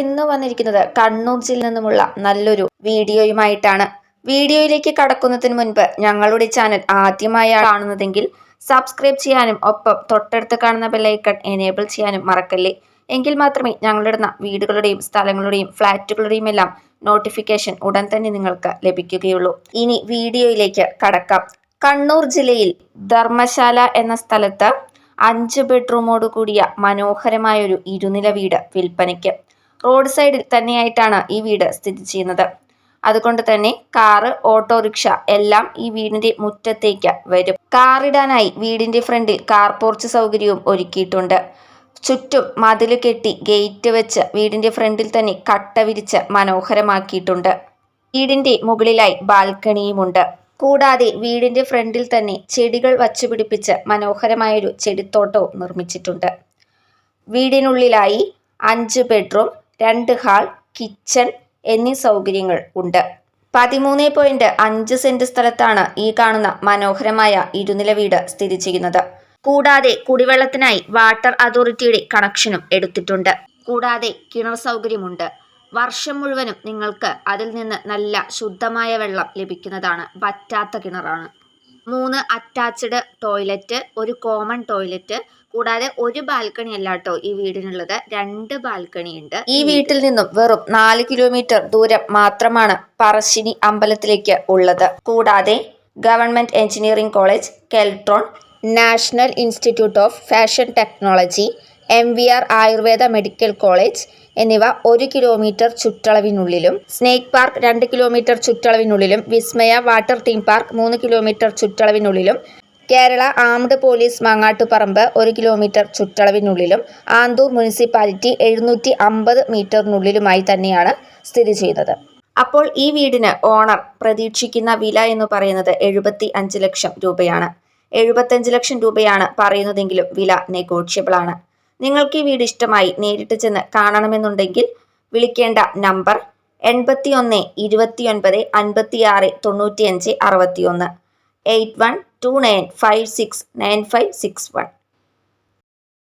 ഇന്ന് വന്നിരിക്കുന്നത് കണ്ണൂർ ജില്ലയിൽ നിന്നുമുള്ള നല്ലൊരു വീഡിയോയുമായിട്ടാണ്. വീഡിയോയിലേക്ക് കടക്കുന്നതിന് മുൻപ് ഞങ്ങളുടെ ചാനൽ ആദ്യമായാണ് കാണുന്നതെങ്കിൽ സബ്സ്ക്രൈബ് ചെയ്യാനും ഒപ്പം തൊട്ടടുത്ത് കാണുന്ന ബെല്ലൈക്കൺ എനേബിൾ ചെയ്യാനും മറക്കല്ലേ. എങ്കിൽ മാത്രമേ ഞങ്ങളിടുന്ന വീടുകളുടെയും സ്ഥലങ്ങളുടെയും ഫ്ലാറ്റുകളുടെയും എല്ലാം നോട്ടിഫിക്കേഷൻ ഉടൻ തന്നെ നിങ്ങൾക്ക് ലഭിക്കുകയുള്ളൂ. ഇനി വീഡിയോയിലേക്ക് കടക്കാം. കണ്ണൂർ ജില്ലയിൽ ധർമ്മശാല എന്ന സ്ഥലത്ത് 5 ബെഡ്റൂമോട് കൂടിയ മനോഹരമായൊരു ഇരുനില വീട് വിൽപ്പനയ്ക്ക്. റോഡ് സൈഡിൽ തന്നെയായിട്ടാണ് ഈ വീട് സ്ഥിതി ചെയ്യുന്നത്. അതുകൊണ്ട് തന്നെ കാറ്, ഓട്ടോറിക്ഷ എല്ലാം ഈ വീടിന്റെ മുറ്റത്തേക്ക് വരും. കാറിടാനായി വീടിന്റെ ഫ്രണ്ടിൽ കാർ പോർച്ച് സൗകര്യവും ഒരുക്കിയിട്ടുണ്ട്. ചുറ്റും മതില് കെട്ടി ഗേറ്റ് വെച്ച് വീടിന്റെ ഫ്രണ്ടിൽ തന്നെ കട്ട വിരിച്ച് മനോഹരമാക്കിയിട്ടുണ്ട്. വീടിന്റെ മുകളിലായി ബാൽക്കണിയുമുണ്ട്. കൂടാതെ വീടിന്റെ ഫ്രണ്ടിൽ തന്നെ ചെടികൾ വച്ചുപിടിപ്പിച്ച് മനോഹരമായൊരു ചെടിത്തോട്ടവും നിർമ്മിച്ചിട്ടുണ്ട്. വീടിനുള്ളിലായി 5 ബെഡ്റൂം, 2 ഹാൾ, കിച്ചൺ എന്നീ സൗകര്യങ്ങൾ ഉണ്ട്. 13.5 സെന്റ് സ്ഥലത്താണ് ഈ കാണുന്ന മനോഹരമായ ഇരുനില വീട് സ്ഥിതി ചെയ്യുന്നത്. കൂടാതെ കുടിവെള്ളത്തിനായി വാട്ടർ അതോറിറ്റിയുടെ കണക്ഷനും എടുത്തിട്ടുണ്ട്. കൂടാതെ കിണർ സൗകര്യമുണ്ട്. വർഷം മുഴുവനും നിങ്ങൾക്ക് അതിൽ നിന്ന് നല്ല ശുദ്ധമായ വെള്ളം ലഭിക്കുന്നതാണ്. വറ്റാത്ത കിണറാണ്. 3 അറ്റാച്ച്ഡ് ടോയ്ലറ്റ്, 1 കോമൺ ടോയ്ലറ്റ്, കൂടാതെ 1 ബാൽക്കണി അല്ല കേട്ടോ ഈ വീടിനുള്ളത്, 2 ബാൽക്കണി ഉണ്ട്. ഈ വീട്ടിൽ നിന്നും വെറും 4 കിലോമീറ്റർ ദൂരം മാത്രമാണ് പറശ്ശിനി അമ്പലത്തിലേക്ക് ഉള്ളത്. കൂടാതെ government engineering college, Keltron, national institute of fashion technology, MVR Ayurveda medical college എന്നിവ 1 കിലോമീറ്റർ ചുറ്റളവിനുള്ളിലും, സ്നേക്ക് പാർക്ക് 2 കിലോമീറ്റർ ചുറ്റളവിനുള്ളിലും, Vismaya water theme park 3 kilometre ചുറ്റളവിനുള്ളിലും, Kerala armed police Mangattuparamba 1 kilometre ചുറ്റളവിനുള്ളിലും, ആന്തൂർ മുനിസിപ്പാലിറ്റി 750 മീറ്ററിനുള്ളിലുമായി തന്നെയാണ് സ്ഥിതി ചെയ്യുന്നത്. അപ്പോൾ ഈ വീടിന് ഓണർ പ്രതീക്ഷിക്കുന്ന വില എന്ന് പറയുന്നത് 75 ലക്ഷം രൂപയാണ്. 75 ലക്ഷം രൂപയാണ് പറയുന്നതെങ്കിലും വില നെഗോഷ്യബിൾ ആണ്. നിങ്ങൾക്ക് ഈ വീട് ഇഷ്ടമായി നേരിട്ട് ചെന്ന് കാണണമെന്നുണ്ടെങ്കിൽ വിളിക്കേണ്ട നമ്പർ 81 29 56 95 61 8129569561.